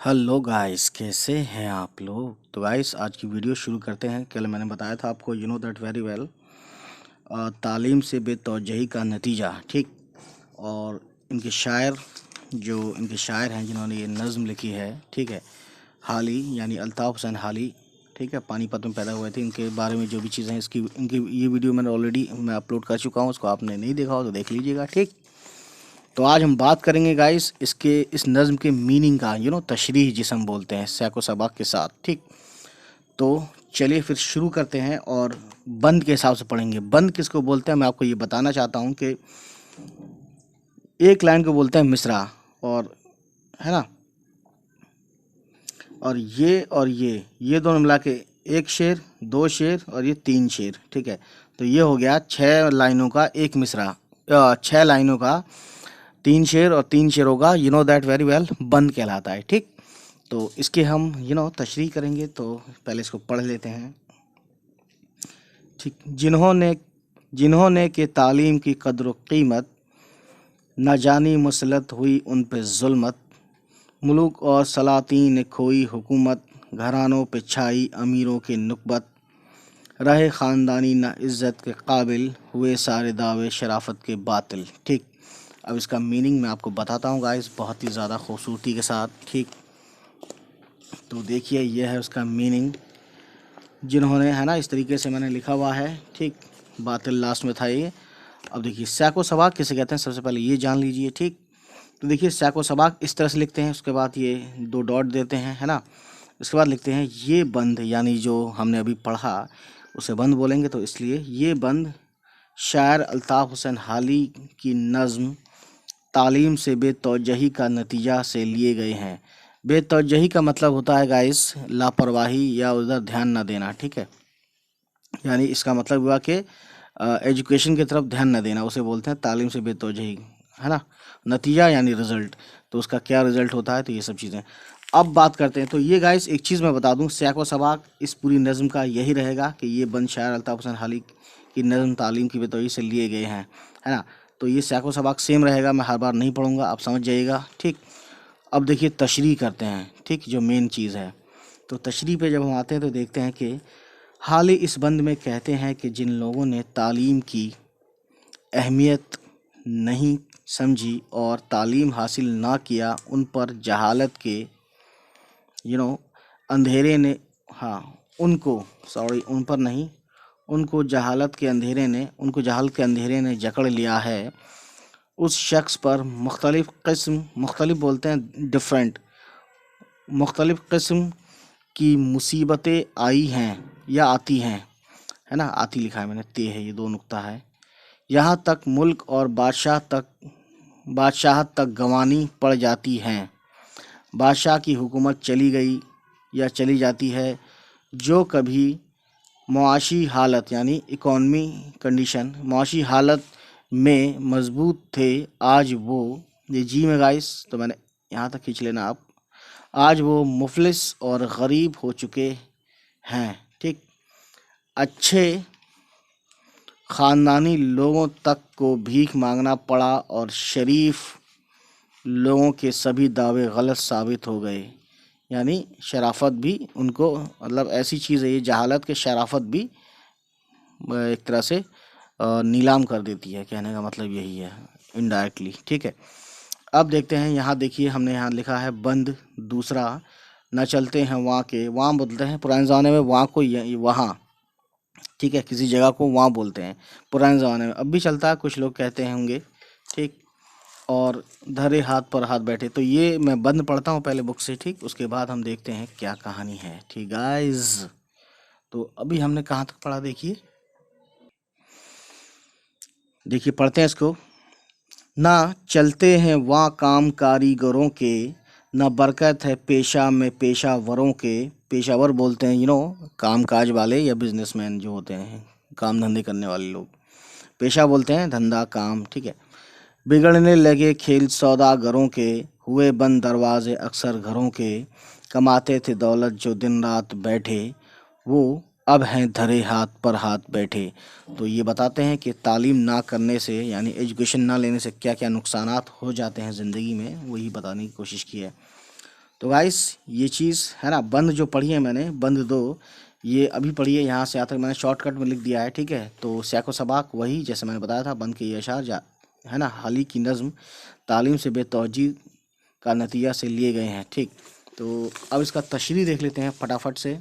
Hello guys, कैसे हैं आप लोग। तो गाइस, आज की वीडियो शुरू करते हैं। कल मैंने बताया था आपको, you know that very well, तालीम से बेतवजही का नतीजा। ठीक। और इनके शायर, जो इनके शायर हैं जिन्होंने ये नज़्म लिखी है, ठीक है, हाली यानी अल्ताफ़ हुसैन हाली, ठीक है, पानीपत में पैदा हुए थे। इनके बारे में जो भी चीज़ें हैं, इसकी इनकी ये वीडियो मैंने ऑलरेडी अपलोड कर चुका हूँ। उसको आपने नहीं देखा हो तो देख लीजिएगा। ठीक। तो आज हम बात करेंगे गाइस इसके इस नज़्म के मीनिंग का, तशरीह जिसे हम बोलते हैं सैको सबक के साथ। ठीक। तो चलिए फिर शुरू करते हैं और बंद के हिसाब से पढ़ेंगे। बंद किसको बोलते हैं मैं आपको ये बताना चाहता हूँ कि एक लाइन को बोलते हैं मिसरा, और है ना, और ये दोनों मिला के एक शेर, दो शेर और ये तीन शेर। ठीक है। तो ये हो गया 6 लाइनों का एक मिसरा, 6 लाइनों का तीन शेर, और तीन शेरों का you know that very well बंद कहलाता है। ठीक। तो इसके हम तशरीह करेंगे। तो पहले इसको पढ़ लेते हैं। ठीक। जिन्होंने जिन्होंने के तालीम की कद्र कीमत न जानी, मुसलत हुई उन पे जुल्मत, मुल्क और सलातीन ने खोई हुकूमत, घरानों पे छाई अमीरों के नुकबत, रहे ख़ानदानी ना इज़्ज़त के काबिल, हुए सारे दावे शराफत के बातिल। ठीक। अब इसका मीनिंग मैं आपको बताता हूँ गाइस, बहुत ही ज़्यादा खूबसूरती के साथ। ठीक। तो देखिए, यह है उसका मीनिंग, जिन्होंने, है ना, इस तरीके से मैंने लिखा हुआ है। ठीक। बातिल लास्ट में था ये। अब देखिए, सैको सबाक किसे कहते हैं, सबसे पहले ये जान लीजिए। ठीक। तो देखिए, सैको सबाक इस तरह से लिखते हैं, उसके बाद ये दो डॉट देते हैं, है ना। उसके बाद लिखते हैं ये बंद, यानी जो हमने अभी पढ़ा उसे बंद बोलेंगे, तो इसलिए ये बंद शायर अल्ताफ़ हुसैन हाली की नज़्म तालीम से बेतवजही का नतीजा से लिए गए हैं। बेतवजही का मतलब होता है गाइस लापरवाही या उधर ध्यान ना देना। ठीक है। यानी इसका मतलब हुआ कि एजुकेशन की तरफ ध्यान न देना, उसे बोलते हैं तालीम से बेतवजही, है ना। नतीजा यानी रिजल्ट, तो उसका क्या रिजल्ट होता है, तो ये सब चीज़ें अब बात करते हैं। तो ये गाइस एक चीज़ मैं बता दूं, सैको सबाक इस पूरी नज़म का यही रहेगा कि ये बंद शायर अल्ताफ़ हुसैन हाली की नज़म तालीम की बेतवजही से लिए गए हैं, है ना। तो ये सैको सबाक सेम रहेगा, मैं हर बार नहीं पढ़ूंगा, आप समझ जाइएगा। ठीक। अब देखिए तशरीह करते हैं। ठीक। जो मेन चीज़ है, तो तशरीह पे जब हम आते हैं तो देखते हैं कि हाल ही इस बंद में कहते हैं कि जिन लोगों ने तालीम की अहमियत नहीं समझी और तालीम हासिल ना किया, उन पर जहालत के यू नो अंधेरे ने, हाँ, उनको, सॉरी, उन पर नहीं, उनको जहालत के अंधेरे ने जकड़ लिया है। उस शख्स पर मुख्तलिफ बोलते हैं डिफरेंट, मुख्तलिफ किस्म की मुसीबतें आई हैं या आती हैं, है ना। आती लिखा है मैंने, ते है, ये दो नुक्ता है। यहाँ तक मुल्क और बादशाहत तक गंवानी पड़ जाती हैं। बादशाह की हुकूमत चली गई या चली जाती है। जो कभी मुआशी हालत यानी इकॉनमी कंडीशन, मुआशी हालत में मजबूत थे, आज वो, ये जी में गाइस, तो मैंने यहाँ तक खींच लेना आप, आज वो मुफलिस और गरीब हो चुके हैं। ठीक। अच्छे ख़ानदानी लोगों तक को भीख मांगना पड़ा और शरीफ लोगों के सभी दावे गलत साबित हो गए। यानी शराफत भी उनको, मतलब ऐसी चीज़ है ये जहालत के, शराफत भी एक तरह से नीलाम कर देती है, कहने का मतलब यही है इनडायरेक्टली। ठीक है। अब देखते हैं, यहाँ देखिए हमने यहाँ लिखा है बंद दूसरा, न चलते हैं वहाँ के, वहाँ बोलते हैं पुराने ज़माने में, वहाँ को वहाँ। ठीक है। किसी जगह को वहाँ बोलते हैं पुराने ज़माने में, अब भी चलता है, कुछ लोग कहते हैं होंगे। ठीक। और धरे हाथ पर हाथ बैठे, तो ये मैं बंद पढ़ता हूँ पहले बुक से। ठीक। उसके बाद हम देखते हैं क्या कहानी है। ठीक गाइस। तो अभी हमने कहाँ तक पढ़ा, देखिए देखिए पढ़ते हैं इसको। ना चलते हैं वहाँ काम कारीगरों के, ना बरकत है पेशा में पेशावरों के। पेशावर बोलते हैं काम काज वाले या बिजनेसमैन जो होते हैं, काम धंधे करने वाले लोग। पेशा बोलते हैं धंधा काम। ठीक है। बिगड़ने लगे खेल सौदागरों के, हुए बंद दरवाजे अक्सर घरों के। कमाते थे दौलत जो दिन रात बैठे, वो अब हैं धरे हाथ पर हाथ बैठे। तो ये बताते हैं कि तालीम ना करने से, यानी एजुकेशन ना लेने से क्या क्या नुकसानात हो जाते हैं ज़िंदगी में, वही बताने की कोशिश की है। तो गाइस ये चीज़ है ना, बंद जो पढ़ी है मैंने, बंद 2 ये अभी पढ़ी है, यहाँ से यहाँ तक मैंने शॉर्टकट में लिख दिया है, ठीक है। तो सैको सबाक वही जैसे मैंने बताया था, बंद के ये अशार है ना, हाल ही की नज़्म तालीम से बेतवज्जी का नतीजा से लिए गए हैं, ठीक। तो अब इसका तशरीह देख लेते हैं फटाफट से,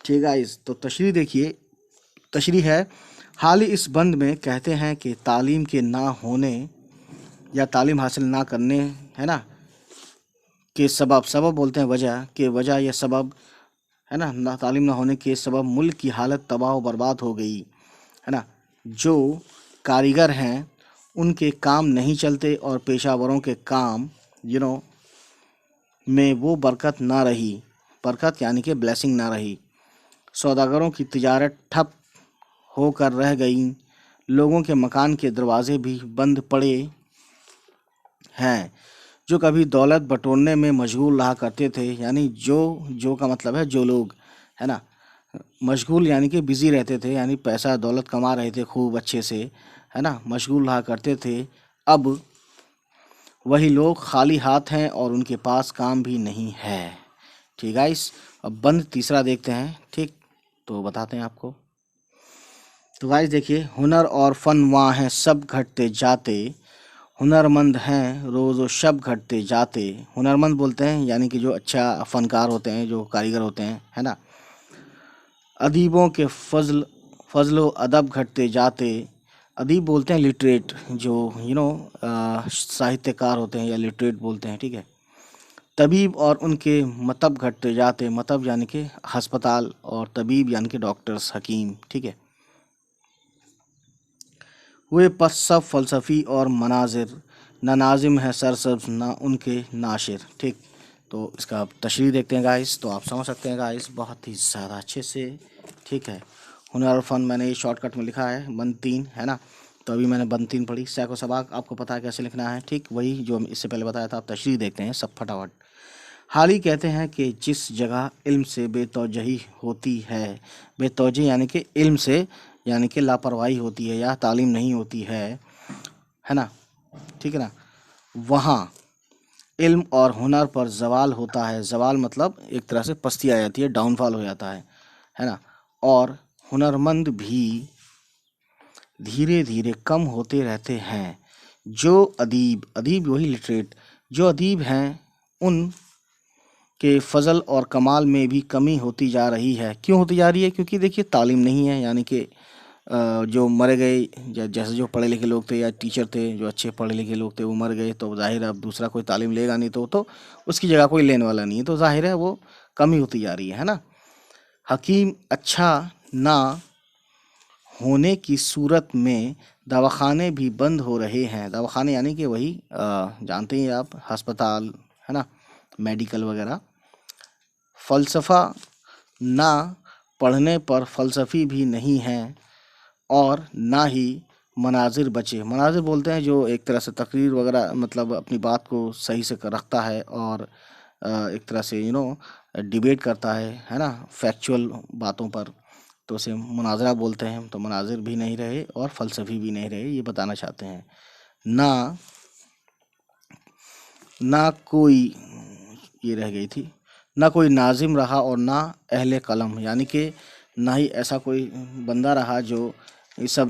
ठीक है गाइस। तो तशरीह देखिए, तशरीह है, हाल ही इस बंद में कहते हैं कि तालीम के ना होने या तालीम हासिल ना करने, है ना, के सबब, सबब बोलते हैं वजह, के वजह या सबब, है ना तालीम ना होने के सबब मुल्क की हालत तबाह व बर्बाद हो गई, है ना। जो कारीगर हैं उनके काम नहीं चलते और पेशावरों के काम में वो बरकत ना रही, बरकत यानी कि ब्लेसिंग ना रही। सौदागरों की तिजारत ठप होकर रह गई, लोगों के मकान के दरवाजे भी बंद पड़े हैं। जो कभी दौलत बटोरने में मशगूल रहा करते थे, यानी जो का मतलब है जो लोग, है ना, मशगूल यानी कि बिजी रहते थे, यानी पैसा दौलत कमा रहे थे खूब अच्छे से, है ना, मशगूल रहा करते थे, अब वही लोग खाली हाथ हैं और उनके पास काम भी नहीं है, ठीक है। इस अब बंद तीसरा देखते हैं, ठीक। तो बताते हैं आपको। तो गाइस देखिए, हुनर और फन वहाँ हैं सब घटते जाते, हुनरमंद हैं रोज़ व शब घटते जाते। हुनरमंद बोलते हैं यानी कि जो अच्छा फनकार होते हैं, जो कारीगर होते हैं, है ना। अदीबों के फजलो अदब घटते जाते, अदीब बोलते हैं लिटरेट, जो साहित्यकार होते हैं या लिटरेट बोलते हैं, ठीक है। तबीब और उनके मतब घटते जाते, मतब यानी कि अस्पताल, और तबीब यानी कि डॉक्टर्स, हकीम, ठीक है। वे पस सब फ़लसफ़ी और मनाजिर, ना नाजिम है सरसब्ज़ ना उनके नाशिर, ठीक। तो इसका आप तशरीह देखते हैं गाइस, तो आप समझ सकते हैं गाइस बहुत ही ज़्यादा अच्छे से, ठीक है। हुनर और फ़न मैंने ये शॉर्टकट में लिखा है, बंद 3, है ना। तो अभी मैंने बंद 3 पढ़ी, सैको सबाक आपको पता है कैसे लिखना है, ठीक, वही जो इससे पहले बताया था। आप तशरीह देखते हैं सब फटाफट। हाल ही कहते हैं कि जिस जगह इल्म से बेतौजही होती है, बेतौजही यानी कि इल्म से, यानी कि लापरवाही होती है या तालीम नहीं होती है ना, ठीक है ना, वहाँ इल्म और हुनर पर जवाल होता है। जवाल मतलब एक तरह से पस्ती आ जाती है, डाउनफॉल हो जाता है ना। और हुनरमंद भी धीरे धीरे कम होते रहते हैं। जो अदीब, अदीब वही लिटरेट, जो अदीब हैं उन के फजल और कमाल में भी कमी होती जा रही है। क्यों होती जा रही है? क्योंकि देखिए तालीम नहीं है, यानी कि जो मर गए, जैसे जो पढ़े लिखे लोग थे या टीचर थे, जो अच्छे पढ़े लिखे लोग थे वो मर गए, तो जाहिर है अब दूसरा कोई तालीम लेगा नहीं, तो उसकी जगह कोई लेने वाला नहीं है, तो जाहिर है वो कमी होती जा रही है ना। हकीम अच्छा ना होने की सूरत में दवाखाने भी बंद हो रहे हैं। दवाखाने यानी कि वही जानते हैं आप, अस्पताल, है ना, मेडिकल वगैरह। फ़लसफ़ा ना पढ़ने पर फ़लसफ़ी भी नहीं है, और ना ही मनाजिर बचे। मनाजिर बोलते हैं जो एक तरह से तकरीर वगैरह, मतलब अपनी बात को सही से रखता है और एक तरह से डिबेट करता है ना, फैक्चुअल बातों पर, तो उसे मुनाजरा बोलते हैं। तो मनाजिर भी नहीं रहे और फ़लसफ़ी भी नहीं रहे, ये बताना चाहते हैं। ना ना कोई, ये रह गई थी, ना कोई नाजिम रहा और ना अहले कलम, यानी कि ना ही ऐसा कोई बंदा रहा जो ये सब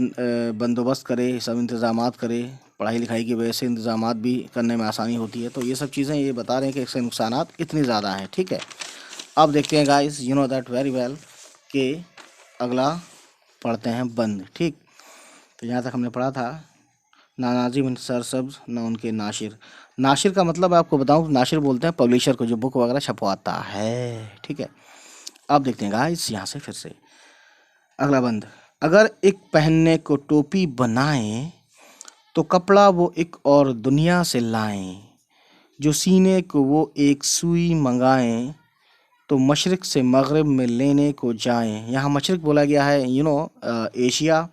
बंदोबस्त करे, ये सब इंतज़ामात करे। पढ़ाई लिखाई की वजह से इंतज़ामात भी करने में आसानी होती है। तो ये सब चीज़ें ये बता रहे हैं कि इसके नुकसानात इतने ज़्यादा हैं, ठीक है। अब देखते हैं guys, you know that very well, कि अगला पढ़ते हैं बंद, ठीक। तो यहाँ तक हमने पढ़ा था, ना नाजिम सरसब्ज ना उनके नाशिर। नाशिर का मतलब आपको बताऊं, नाशिर बोलते हैं पब्लिशर को, जो बुक वगैरह छपवाता है, ठीक है। अब देखते हैं गाइस यहाँ से फिर से अगला बंद। अगर एक पहनने को टोपी बनाएं तो कपड़ा वो एक और दुनिया से लाएं, जो सीने को वो एक सुई मंगाएं तो मशरिक से मगरिब में लेने को जाएं। यहाँ मशरिक बोला गया है एशिया,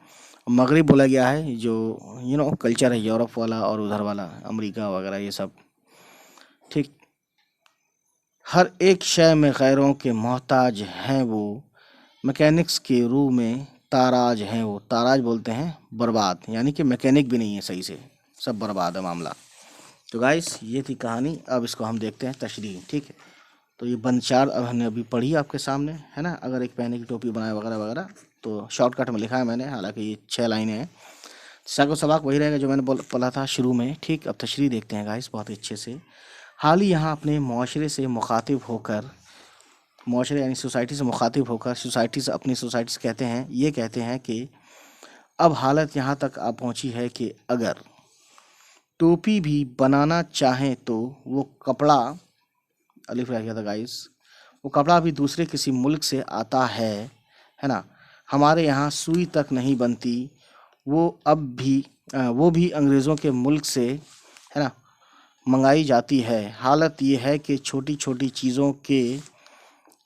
मगरिब बोला गया है जो कल्चर है यूरोप वाला और उधर वाला अमेरिका वगैरह ये सब, ठीक। हर एक शय में गैरों के मोहताज हैं वो, मैकेनिक्स के रूह में ताराज हैं वो। ताराज बोलते हैं बर्बाद, यानी कि मैकेनिक भी नहीं है सही से, सब बर्बाद है मामला। तो गाइस ये थी कहानी। अब इसको हम देखते हैं तशरीह, ठीक है। तो ये बंद 4 अब हमने अभी पढ़ी आपके सामने, है ना। अगर एक पहने की टोपी बनाए वगैरह वगैरह, तो शॉर्टकट में लिखा है मैंने, हालांकि ये 6 लाइनें हैं। साको सबाक वही रहेगा जो मैंने बोला था शुरू में, ठीक। अब तशरीह देखते हैं गाइस बहुत ही अच्छे से। हाल ही यहाँ अपने माशरे से मुखातिब होकर, माशरे यानी सोसाइटी से मुखातिब होकर, सोसाइटी से अपनी सोसाइटी से कहते हैं, ये कहते हैं कि अब हालत यहाँ तक आ पहुँची है कि अगर टोपी भी बनाना चाहें तो वो कपड़ा, अलिफ रह गया था गाइस, वो कपड़ा भी दूसरे किसी मुल्क से आता है ना। हमारे यहाँ सुई तक नहीं बनती, वो अब भी वो भी अंग्रेज़ों के मुल्क से, है ना, मंगाई जाती है। हालत ये है कि छोटी छोटी चीज़ों के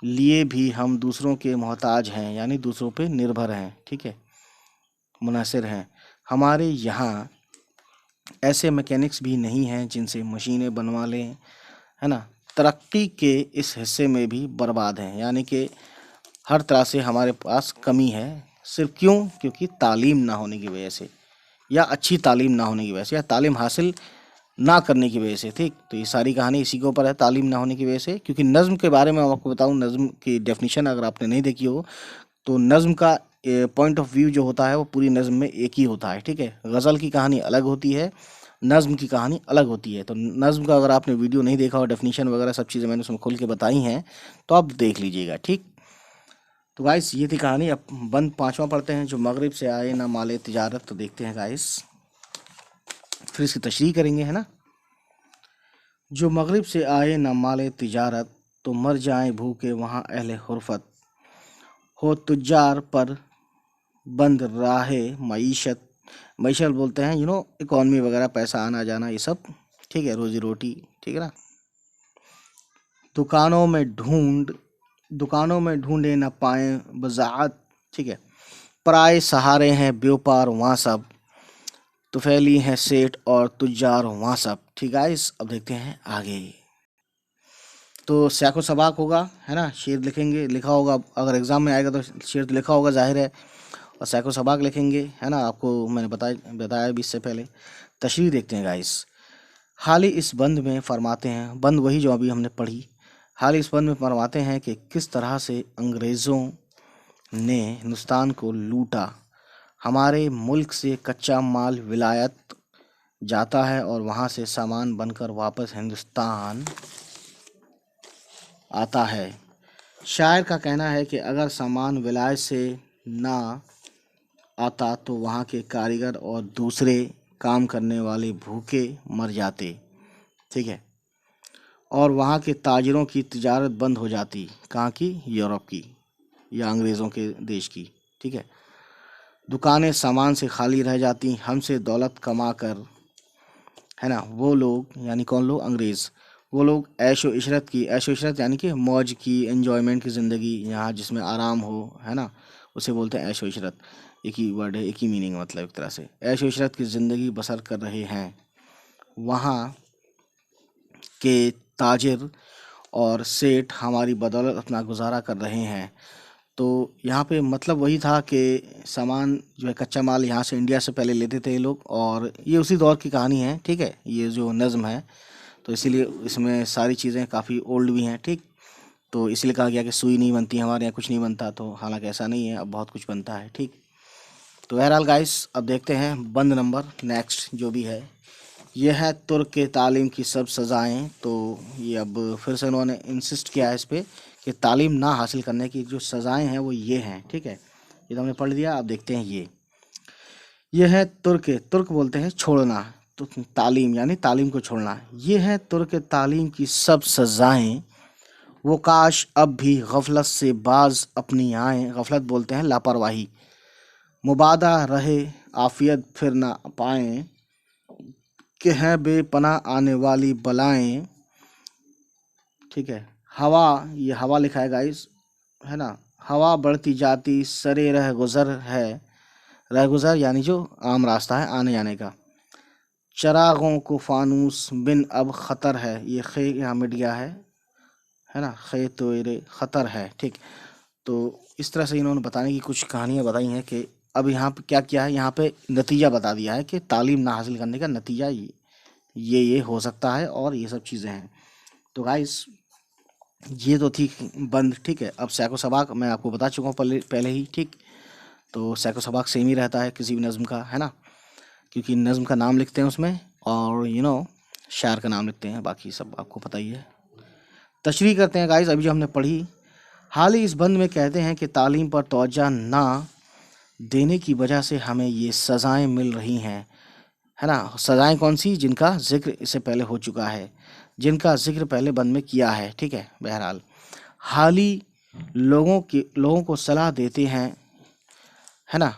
लिए भी हम दूसरों के मोहताज हैं, यानी दूसरों पे निर्भर हैं, ठीक है, मुनहसर हैं। हमारे यहाँ ऐसे मैकेनिक्स भी नहीं हैं जिनसे मशीनें बनवा लें, है ना। तरक्की के इस हिस्से में भी बर्बाद हैं, यानी कि हर तरह से हमारे पास कमी है। सिर्फ क्यों? क्योंकि तालीम ना होने की वजह से, या अच्छी तालीम ना होने की वजह से, या तालीम हासिल ना करने की वजह से, ठीक। तो ये सारी कहानी इसी के ऊपर है, तालीम ना होने की वजह से। क्योंकि नज़्म के बारे में आपको बताऊं, नज़्म की डेफिनेशन अगर आपने नहीं देखी हो तो नज़्म का पॉइंट ऑफ व्यू जो होता है वो पूरी नज़्म में एक ही होता है, ठीक है। गज़ल की कहानी अलग होती है, नज़्म की कहानी अलग होती है। तो नज़्म का अगर आपने वीडियो नहीं देखा हो, डेफिनेशन वगैरह सब चीज़ें मैंने उसमें खोल के बताई हैं, तो आप देख लीजिएगा, ठीक। तो गाइस ये थी कहानी। अब बंद 5वां पढ़ते हैं, जो मगरिब से आए ना माले तिजारत। तो देखते हैं गाइस, फिर इसकी तशरीह करेंगे, है ना। जो मगरिब से आए ना माले तिजारत, तो मर जाएं भूखे वहाँ अहले हुर्फत। हो तुज्जार पर बंद राहे मईशत, मईशत बोलते हैं इकॉनमी वगैरह, पैसा आना जाना ये सब, ठीक है, रोजी रोटी, ठीक है ना। दुकानों में ढूंढे न पाए बज़ाअत, ठीक है। पराए सहारे हैं व्यापार वहाँ सब, तुफैली हैं सेठ और तुज्जार वहाँ सब, ठीक है। अब देखते हैं आगे। तो सयाको सबाक होगा, है ना, शेर लिखेंगे, लिखा होगा, अगर एग्ज़ाम में आएगा तो शेर तो लिखा होगा जाहिर है, और सैको सबाक लिखेंगे, है ना। आपको मैंने बताया भी इससे पहले। तशरीह देखते हैं गाइस। हाल ही इस बंद में फरमाते हैं, बंद वही जो अभी हमने पढ़ी, हाल ही इस बंद में फरमाते हैं कि किस तरह से अंग्रेज़ों ने हिंदुस्तान को लूटा। हमारे मुल्क से कच्चा माल विलायत जाता है और वहाँ से सामान बनकर वापस हिंदुस्तान आता है। शायर का कहना है कि अगर सामान विलायत से ना आता तो वहाँ के कारीगर और दूसरे काम करने वाले भूखे मर जाते, ठीक है। और वहाँ के ताजिरों की तिजारत बंद हो जाती, कहाँ की? यूरोप की या अंग्रेज़ों के देश की, ठीक है। दुकानें सामान से खाली रह जाती, हमसे दौलत कमा कर, है ना, वो लोग, यानी कौन लोग? अंग्रेज़। वो लोग ऐशो इशरत की, ऐशो इशरत यानी कि मौज की, एंजॉयमेंट की ज़िंदगी, यहाँ जिसमें आराम हो, है ना, उसे बोलते हैं ऐशो इशरत। एक ही वर्ड है, एक ही मीनिंग, मतलब एक तरह से ऐशो इशरत की ज़िंदगी बसर कर रहे हैं। वहाँ के ताजिर और सेठ हमारी बदौलत अपना गुजारा कर रहे हैं। तो यहाँ पे मतलब वही था कि सामान जो है, कच्चा माल यहाँ से इंडिया से पहले लेते थे ये लोग, और ये उसी दौर की कहानी है, ठीक है, ये जो नज़्म है। तो इसीलिए इसमें सारी चीज़ें काफ़ी ओल्ड भी हैं, ठीक। तो इसलिए कहा गया कि सुई नहीं बनती, हमारे यहाँ कुछ नहीं बनता, तो हालांकि ऐसा नहीं है, अब बहुत कुछ बनता है, ठीक। तो बहरहाल गाइस, अब देखते हैं बंद नंबर नेक्स्ट जो भी है। यह है तुर्क के तालीम की सब सज़ाएं। तो ये अब फिर से उन्होंने इंसिस्ट किया है इस पे कि तालीम ना हासिल करने की जो सज़ाएं हैं वो ये हैं, ठीक है। ये तो हमने पढ़ लिया। अब देखते हैं ये है तुर्क बोलते हैं छोड़ना, तो तालीम यानी तालीम को छोड़ना। ये है तुर्क तालीम की सब सज़ाएं, वो काश अब भी गफलत से बाज अपनी आएँ, गफलत बोलते हैं लापरवाही, मुबादा रहे आफियत फिर ना पाएँ, कि हैं बेपनाह आने वाली बलाएं, ठीक है। हवा, ये हवा लिखा है गाइस, है ना। हवा बढ़ती जाती सरे रह गुज़र है, रह गुज़र यानी जो आम रास्ता है आने जाने का। चरागों को फानूस बिन अब ख़तर है, ये खे यहाँ मिट गया है ना, खे तो ये ख़तर है, ठीक। तो इस तरह से इन्होंने बताने की कुछ कहानियाँ बताई हैं कि अब यहाँ पे क्या किया है, यहाँ पे नतीजा बता दिया है कि तालीम ना हासिल करने का नतीजा ये हो सकता है और ये सब चीज़ें हैं। तो गाइस ये तो थी बंद, ठीक है। अब सैको सबाक मैं आपको बता चुका हूँ पहले ही, ठीक। तो सैको सबाक सेम ही रहता है किसी भी नज़्म का, है ना, क्योंकि नज़्म का नाम लिखते हैं उसमें और शायर का नाम लिखते हैं, बाकी सब आपको पता ही है। तशरीह करते हैं गाइस, अभी जो हमने पढ़ी। हाल ही इस बंद में कहते हैं कि तालीम पर तवज्जो ना देने की वजह से हमें ये सज़ाएं मिल रही हैं, है ना। सज़ाएं कौन सी? जिनका जिक्र इससे पहले हो चुका है, जिनका जिक्र पहले बंद में किया है, ठीक है। बहरहाल हाल ही लोगों को सलाह देते हैं, है ना,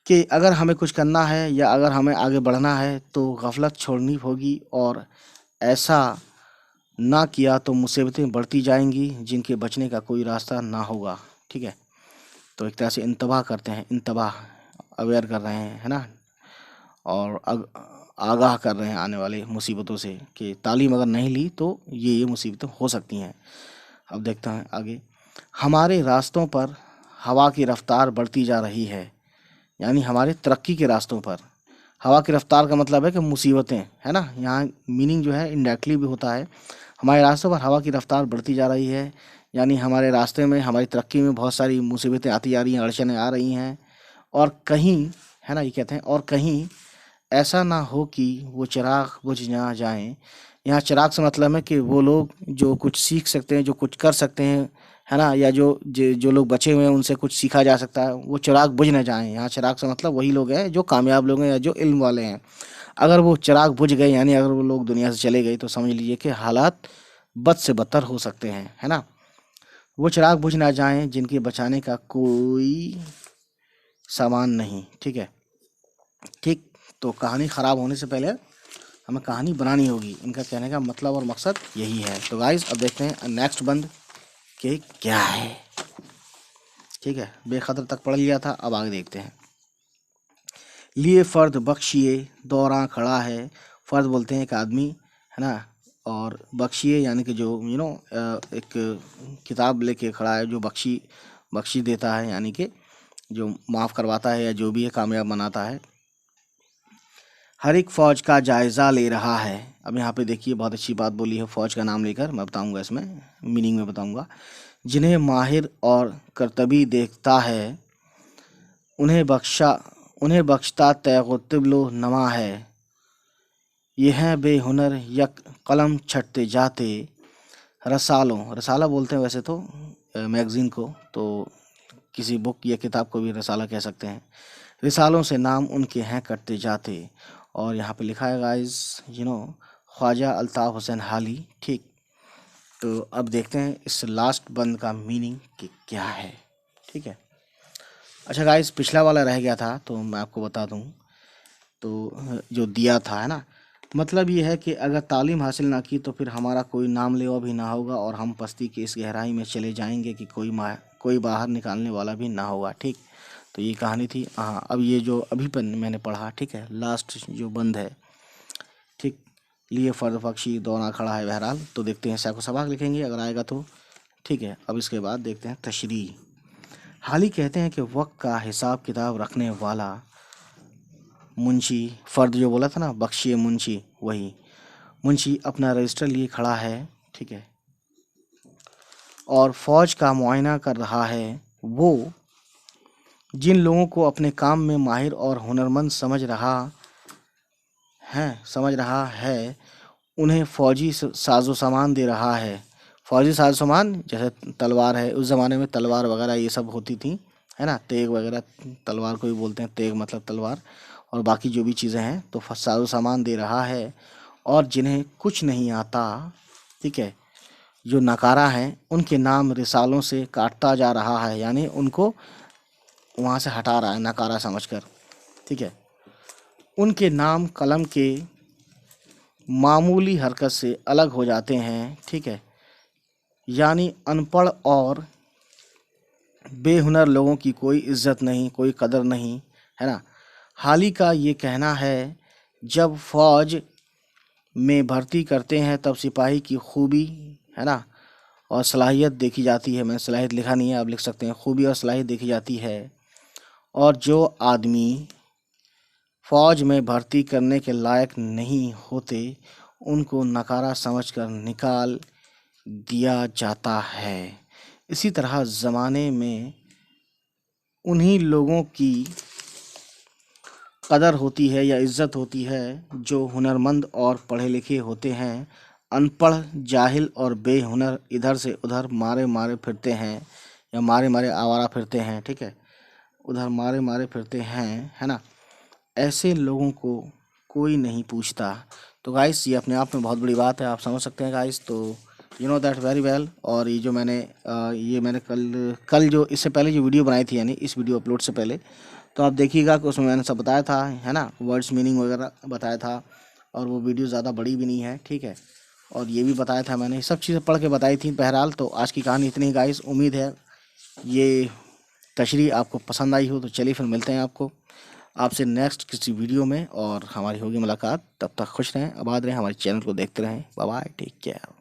कि अगर हमें कुछ करना है या अगर हमें आगे बढ़ना है तो गफलत छोड़नी होगी, और ऐसा ना किया तो मुसीबतें बढ़ती जाएंगी जिनके बचने का कोई रास्ता ना होगा, ठीक है। तो एक तरह से इंतबाह करते हैं, इंतबाह अवेयर कर रहे हैं, है ना, और आगाह कर रहे हैं आने वाले मुसीबतों से कि तालीम अगर नहीं ली तो ये मुसीबतें हो सकती हैं। अब देखते हैं आगे। हमारे रास्तों पर हवा की रफ्तार बढ़ती जा रही है, यानी हमारे तरक्की के रास्तों पर। हवा की रफ्तार का मतलब है कि मुसीबतें, है ना, यहाँ मीनिंग जो है इनडायरेक्टली भी होता है। हमारे रास्तों पर हवा की रफ्तार बढ़ती जा रही है, यानी हमारे रास्ते में, हमारी तरक्की में बहुत सारी मुसीबतें आती जा रही हैं, अड़चनें आ रही हैं। और कहीं, है ना, ये कहते हैं, और कहीं ऐसा ना हो कि वो चिराग बुझ ना जाएं। यहाँ चिराग से मतलब है कि वो लोग जो कुछ सीख सकते हैं, जो कुछ कर सकते हैं, है ना, या जो लोग बचे हुए हैं उनसे कुछ सीखा जा सकता है, वो चिराग बुझ ना जाएं। यहाँ चिराग से मतलब वही लोग हैं जो कामयाब लोग हैं या जो इल्म वाले हैं। अगर वो चिराग बुझ गए, यानी अगर वो लोग दुनिया से चले गए, तो समझ लीजिए कि हालात बद से बदतर हो सकते हैं, है ना। वो चिराग बुझ ना जाएं जिनके बचाने का कोई सामान नहीं, ठीक है, ठीक। तो कहानी ख़राब होने से पहले हमें कहानी बनानी होगी, इनका कहने का मतलब और मकसद यही है। तो गाइस अब देखते हैं नेक्स्ट बंद के क्या है, ठीक है। बेखतर तक पढ़ लिया था, अब आगे देखते हैं। लिए फ़र्द बख्शिए दौरा खड़ा है। फ़र्द बोलते हैं एक आदमी, है ना, और बख्शिए यानी कि जो एक किताब लेके खड़ा है, जो बख्शी देता है, यानी कि जो माफ़ करवाता है या जो भी है कामयाब बनाता है। हर एक फ़ौज का जायज़ा ले रहा है। अब यहाँ पे देखिए बहुत अच्छी बात बोली है फ़ौज का नाम लेकर, मैं बताऊँगा इसमें मीनिंग में बताऊँगा। जिन्हें माहिर और करतबी देखता है उन्हें बख्शता तैग़ुतिबलो नमा है। ये हैं बेहुनर यक कलम छटते जाते। रसाला बोलते हैं वैसे तो मैगज़ीन को, तो किसी बुक या किताब को भी रसाला कह सकते हैं। रिसालों से नाम उनके हैं कटते जाते। और यहाँ पे लिखा है गाइस ख्वाजा अल्ताफ़ हुसैन हाली, ठीक। तो अब देखते हैं इस लास्ट बंद का मीनिंग कि क्या है, ठीक है। अच्छा गाइस, पिछला वाला रह गया था तो मैं आपको बता दूं। तो जो दिया था, है ना, मतलब ये है कि अगर तालीम हासिल ना की तो फिर हमारा कोई नाम लेवा भी ना होगा और हम पस्ती की इस गहराई में चले जाएंगे कि कोई बाहर निकालने वाला भी ना होगा, ठीक। तो ये कहानी थी। हाँ, अब ये जो अभी पर मैंने पढ़ा, ठीक है, लास्ट जो बंद है, ठीक। लिए फ़र्द बख्शी दौरा खड़ा है। बहरहाल तो देखते हैं सैको सबाक लिखेंगे अगर आएगा तो, ठीक है। अब इसके बाद देखते हैं तशरीह। हाल ही कहते हैं कि वक्त का हिसाब किताब रखने वाला मुंशी, फ़र्द जो बोला था ना, बख्शी मुंशी, वही मुंशी अपना रजिस्टर लिए खड़ा है, ठीक है, और फ़ौज का मुआयना कर रहा है। वो जिन लोगों को अपने काम में माहिर और हुनरमंद समझ रहा है उन्हें फ़ौजी साजो सामान दे रहा है। फ़ौजी साजो सामान जैसे तलवार है, उस ज़माने में तलवार वगैरह ये सब होती थी, है ना, तेग वगैरह, तलवार को भी बोलते हैं तेग, मतलब तलवार, और बाकी जो भी चीज़ें हैं, तो साजो सामान दे रहा है। और जिन्हें कुछ नहीं आता, ठीक है, जो नकारा हैं, उनके नाम रिसालों से काटता जा रहा है, यानी उनको वहाँ से हटा रहा है नकारा समझकर, ठीक है। उनके नाम कलम के मामूली हरकत से अलग हो जाते हैं, ठीक है, यानी अनपढ़ और बेहुनर लोगों की कोई इज्जत नहीं, कोई कदर नहीं, है ना। हाल ही का ये कहना है, जब फौज में भर्ती करते हैं तब सिपाही की खूबी, है ना, और सलाहियत देखी जाती है। मैंने सलाहियत लिखा नहीं है, आप लिख सकते हैं, खूबी और सलाहियत देखी जाती है। और जो आदमी फौज में भर्ती करने के लायक नहीं होते उनको नकारा समझकर निकाल दिया जाता है। इसी तरह ज़माने में उन्हीं लोगों की कदर होती है या इज्जत होती है जो हुनरमंद और पढ़े लिखे होते हैं। अनपढ़, जाहिल और बेहुनर इधर से उधर मारे मारे फिरते हैं या मारे मारे आवारा फिरते हैं, ठीक है, उधर मारे मारे फिरते हैं, है ना। ऐसे लोगों को कोई नहीं पूछता। तो गाइस ये अपने आप में बहुत बड़ी बात है, आप समझ सकते हैं गाइस। तो you know that very well. और ये जो मैंने कल जो इससे पहले जो वीडियो बनाई थी, यानी इस वीडियो अपलोड से पहले, तो आप देखिएगा कि उसमें मैंने सब बताया था, है ना, वर्ड्स मीनिंग वगैरह बताया था। और वो वीडियो ज़्यादा बड़ी भी नहीं है, ठीक है। और ये भी बताया था मैंने, सब चीज़ें पढ़ के बताई थी। बहरहाल तो आज की कहानी इतनी ही गाइस। उम्मीद है ये तशरीह आपको पसंद आई हो। तो चलिए फिर मिलते हैं आपसे नेक्स्ट किसी वीडियो में और हमारी होगी मुलाकात। तब तक खुश रहें, आबाद रहें, हमारे चैनल को देखते रहें। Bye bye, take care.